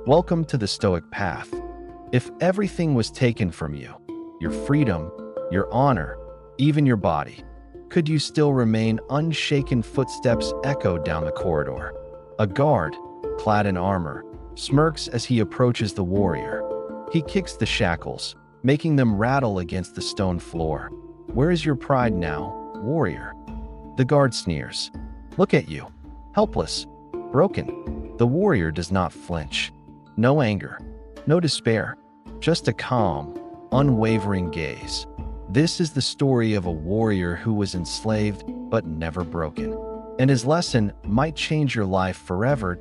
Welcome to the Stoic Path. If everything was taken from you, your freedom, your honor, even your body, could you still remain unshaken? Footsteps echo down the corridor. A guard, clad in armor, smirks as he approaches the warrior. He kicks the shackles, making them rattle against the stone floor. Where is your pride now, warrior? The guard sneers. Look at you, helpless, broken. The warrior does not flinch. No anger, no despair, just a calm, unwavering gaze. This is the story of a warrior who was enslaved but never broken. And his lesson might change your life forever.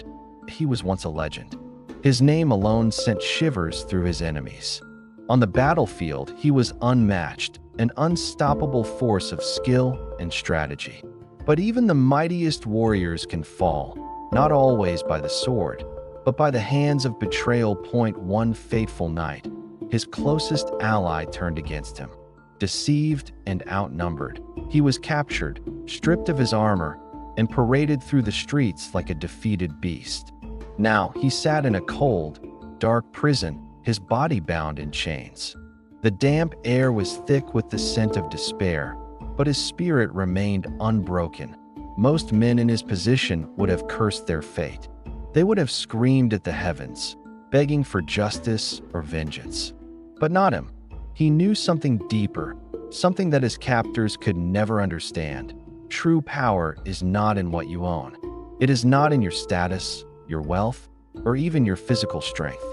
He was once a legend. His name alone sent shivers through his enemies. On the battlefield, he was unmatched, an unstoppable force of skill and strategy. But even the mightiest warriors can fall, not always by the sword, but by the hands of betrayal. One fateful night, his closest ally turned against him. Deceived and outnumbered, he was captured, stripped of his armor, and paraded through the streets like a defeated beast. Now he sat in a cold, dark prison, his body bound in chains. The damp air was thick with the scent of despair, but his spirit remained unbroken. Most men in his position would have cursed their fate. They would have screamed at the heavens, begging for justice or vengeance. But not him. He knew something deeper, something that his captors could never understand. True power is not in what you own. It is not in your status, your wealth, or even your physical strength.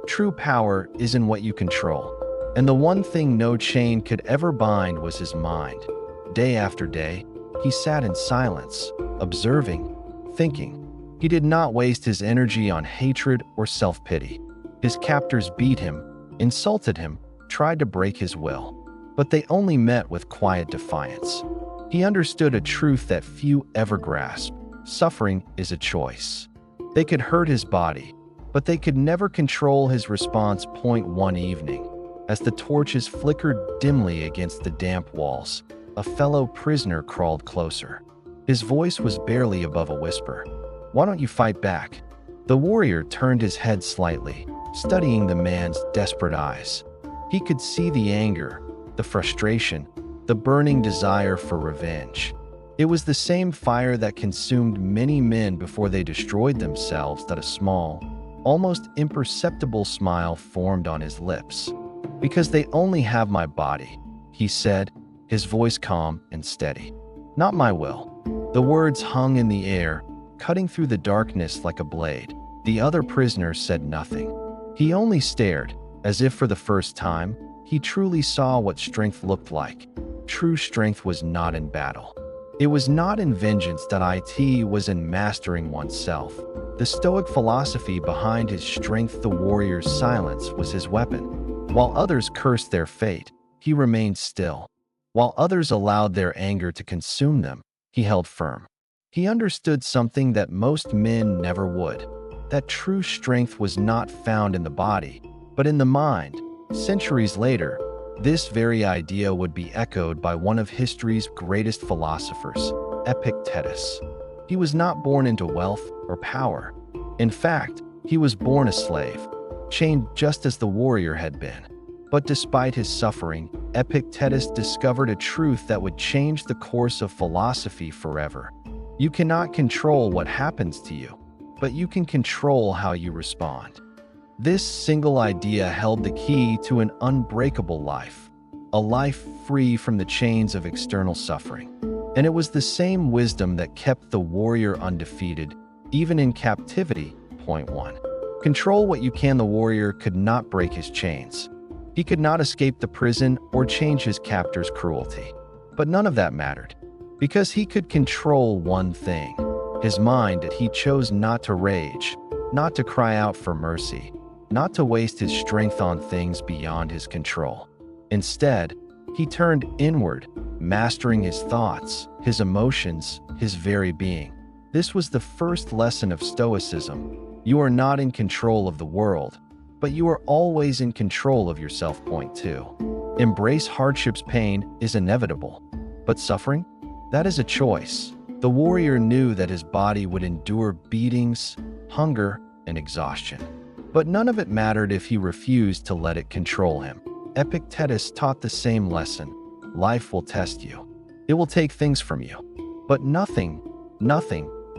True power is in what you control. And the one thing no chain could ever bind was his mind. Day after day, he sat in silence, observing, thinking. He did not waste his energy on hatred or self-pity. His captors beat him, insulted him, tried to break his will, but they only met with quiet defiance. He understood a truth that few ever grasp. Suffering is a choice. They could hurt his body, but they could never control his response. One evening, as the torches flickered dimly against the damp walls, a fellow prisoner crawled closer. His voice was barely above a whisper. "Why don't you fight back?" The warrior turned his head slightly, studying the man's desperate eyes. He could see the anger, the frustration, the burning desire for revenge. It was the same fire that consumed many men before they destroyed themselves. That a small, almost imperceptible smile formed on his lips. "Because they only have my body," he said, his voice calm and steady. "Not my will." The words hung in the air, cutting through the darkness like a blade. The other prisoner said nothing. He only stared, as if for the first time, he truly saw what strength looked like. True strength was not in battle. It was not in vengeance. It was in mastering oneself. The Stoic philosophy behind his strength. The warrior's silence was his weapon. While others cursed their fate, he remained still. While others allowed their anger to consume them, he held firm. He understood something that most men never would, that true strength was not found in the body, but in the mind. Centuries later, this very idea would be echoed by one of history's greatest philosophers, Epictetus. He was not born into wealth or power. In fact, he was born a slave, chained just as the warrior had been. But despite his suffering, Epictetus discovered a truth that would change the course of philosophy forever. You cannot control what happens to you, but you can control how you respond. This single idea held the key to an unbreakable life, a life free from the chains of external suffering. And it was the same wisdom that kept the warrior undefeated, even in captivity. Point 1. Control what you can. The warrior could not break his chains. He could not escape the prison or change his captor's cruelty. But none of that mattered, because he could control one thing, his mind. That he chose not to rage, not to cry out for mercy, not to waste his strength on things beyond his control. Instead, he turned inward, mastering his thoughts, his emotions, his very being. This was the first lesson of Stoicism. You are not in control of the world, but you are always in control of yourself. Point 2. Embrace hardships. Pain is inevitable, but suffering? That is a choice. The warrior knew that his body would endure beatings, hunger, and exhaustion. But none of it mattered if he refused to let it control him. Epictetus taught the same lesson. Life will test you. It will take things from you. But nothing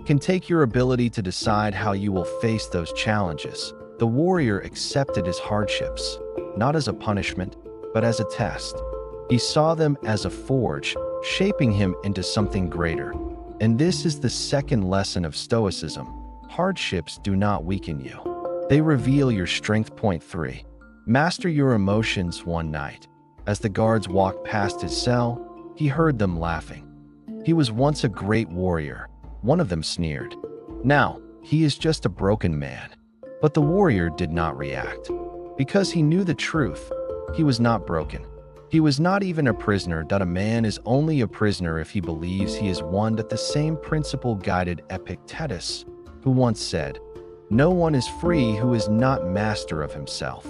can take your ability to decide how you will face those challenges. The warrior accepted his hardships, not as a punishment, but as a test. He saw them as a forge, shaping him into something greater. And this is the second lesson of Stoicism. Hardships do not weaken you. They reveal your strength. Point 3. Master your emotions. One night, as the guards walked past his cell, he heard them laughing. He was once a great warrior. One of them sneered. Now, he is just a broken man. But the warrior did not react. Because he knew the truth. He was not broken. He was not even a prisoner. A man is only a prisoner if he believes he is one. That the same principle guided Epictetus, who once said, "No one is free who is not master of himself."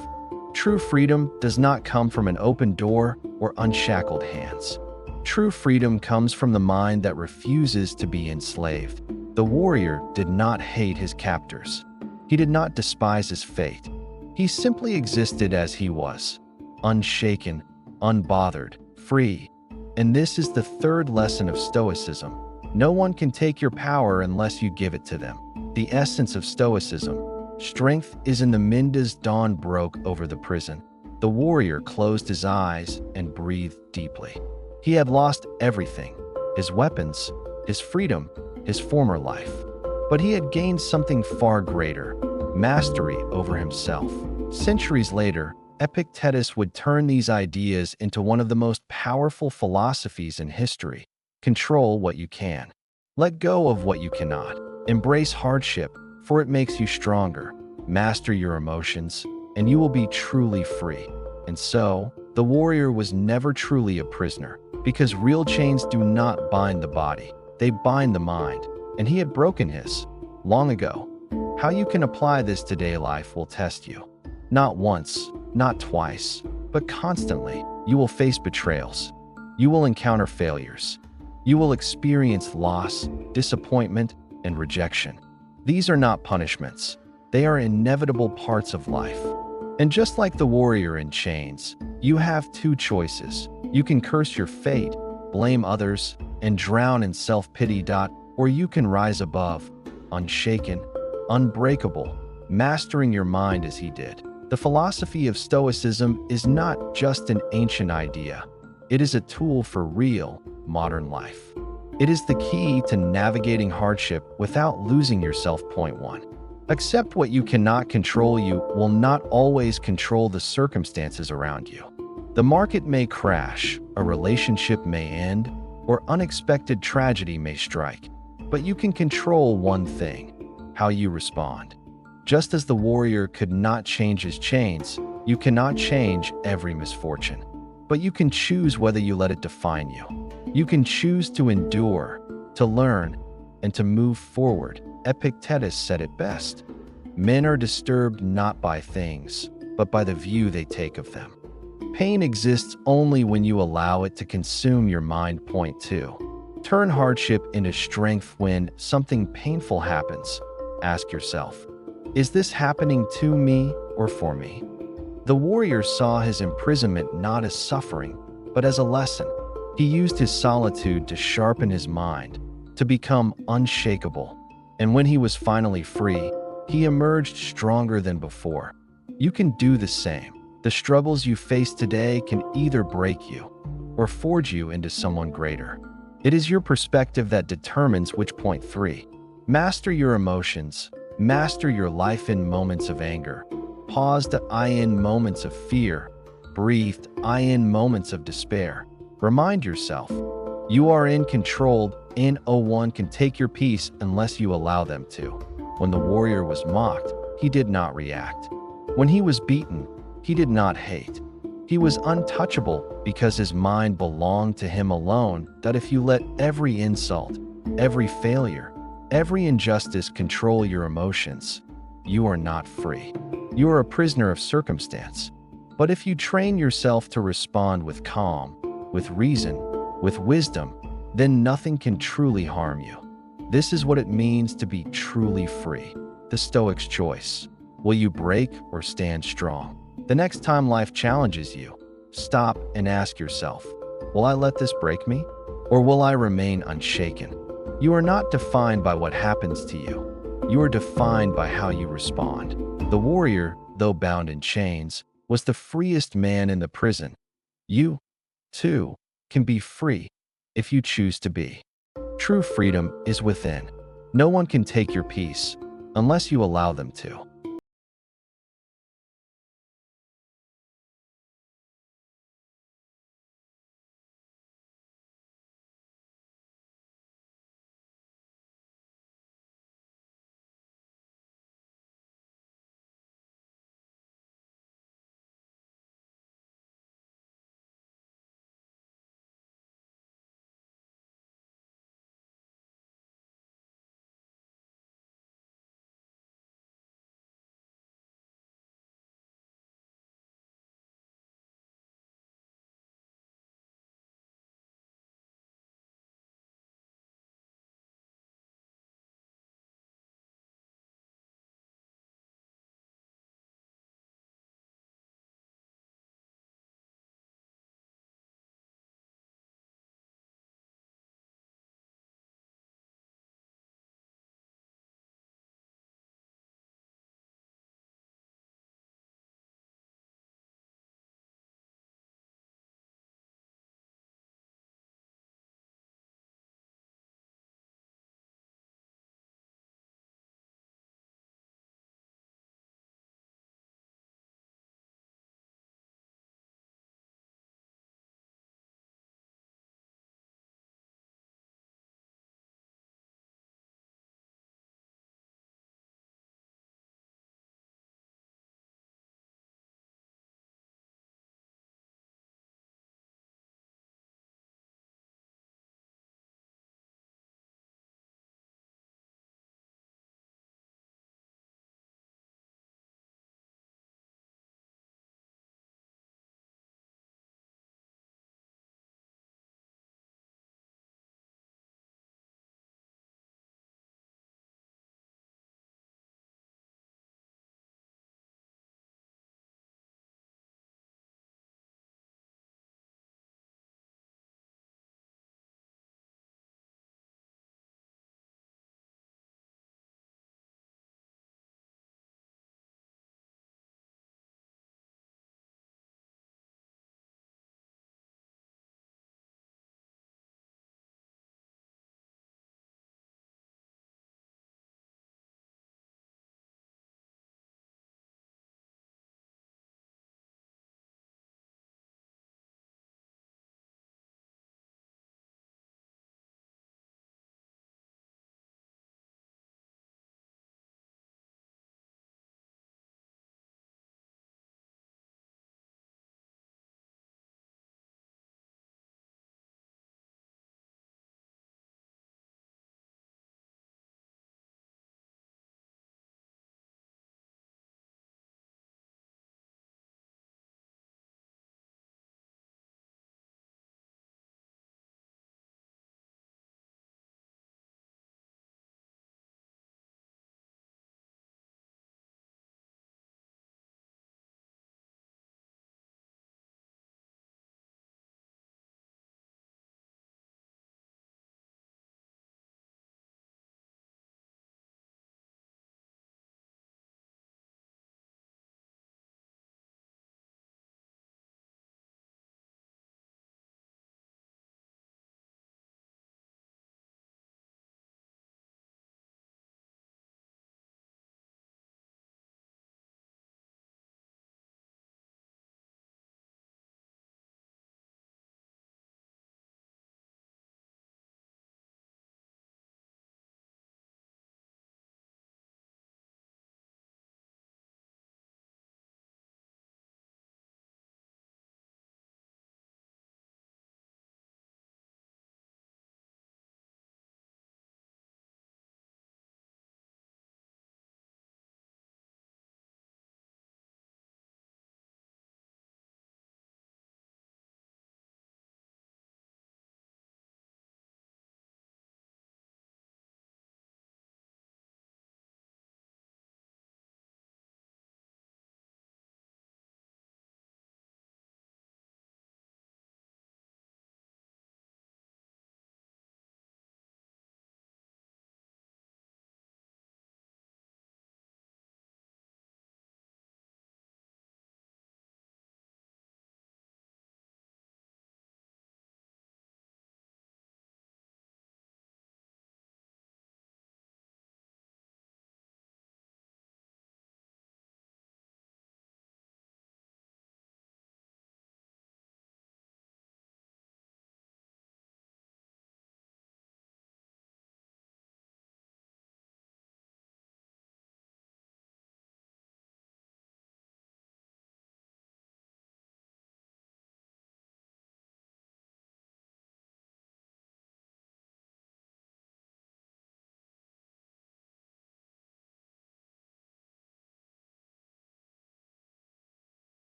True freedom does not come from an open door or unshackled hands. True freedom comes from the mind that refuses to be enslaved. The warrior did not hate his captors. He did not despise his fate. He simply existed as he was, unshaken, unbothered, free. And this is the third lesson of Stoicism. No one can take your power unless you give it to them. The essence of Stoicism. Strength is in the mind. As dawn broke over the prison, the warrior closed his eyes and breathed deeply. He had lost everything, his weapons, his freedom, his former life. But he had gained something far greater, mastery over himself. Centuries later, Epictetus would turn these ideas into one of the most powerful philosophies in history. Control what you can. Let go of what you cannot. Embrace hardship, for it makes you stronger. Master your emotions, and you will be truly free. And so, the warrior was never truly a prisoner, because real chains do not bind the body, they bind the mind, and he had broken his, long ago. How you can apply this today? Life will test you. Not once, not twice, but constantly. You will face betrayals. You will encounter failures. You will experience loss, disappointment, and rejection. These are not punishments. They are inevitable parts of life. And just like the warrior in chains, you have two choices. You can curse your fate, blame others, and drown in self-pity. Or you can rise above, unshaken, unbreakable, mastering your mind as he did. The philosophy of Stoicism is not just an ancient idea. It is a tool for real, modern life. It is the key to navigating hardship without losing yourself. Point 1. Accept what you cannot control. You will not always control the circumstances around you. The market may crash, a relationship may end, or unexpected tragedy may strike. But you can control one thing: how you respond. Just as the warrior could not change his chains, you cannot change every misfortune. But you can choose whether you let it define you. You can choose to endure, to learn, and to move forward. Epictetus said it best. Men are disturbed not by things, but by the view they take of them. Pain exists only when you allow it to consume your mind. Point 2. Turn hardship into strength. When something painful happens, ask yourself, is this happening to me or for me? The warrior saw his imprisonment not as suffering, but as a lesson. He used his solitude to sharpen his mind, to become unshakable. And when he was finally free, he emerged stronger than before. You can do the same. The struggles you face today can either break you or forge you into someone greater. It is your perspective that determines which. Point 3. Master your emotions. Master your life. In moments of anger, paused in moments of fear, breathed in moments of despair. Remind yourself, you are in control. No one can take your peace unless you allow them to. When the warrior was mocked, he did not react. When he was beaten, he did not hate. He was untouchable because his mind belonged to him alone. That if you let every insult, every failure, every injustice control your emotions, you are not free. You are a prisoner of circumstance. But if you train yourself to respond with calm, with reason, with wisdom, then nothing can truly harm you. This is what it means to be truly free. The Stoic's choice. Will you break or stand strong? The next time life challenges you, stop and ask yourself, will I let this break me? Or will I remain unshaken? You are not defined by what happens to you. You are defined by how you respond. The warrior, though bound in chains, was the freest man in the prison. You, too, can be free if you choose to be. True freedom is within. No one can take your peace unless you allow them to.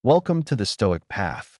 Welcome to the Stoic Path.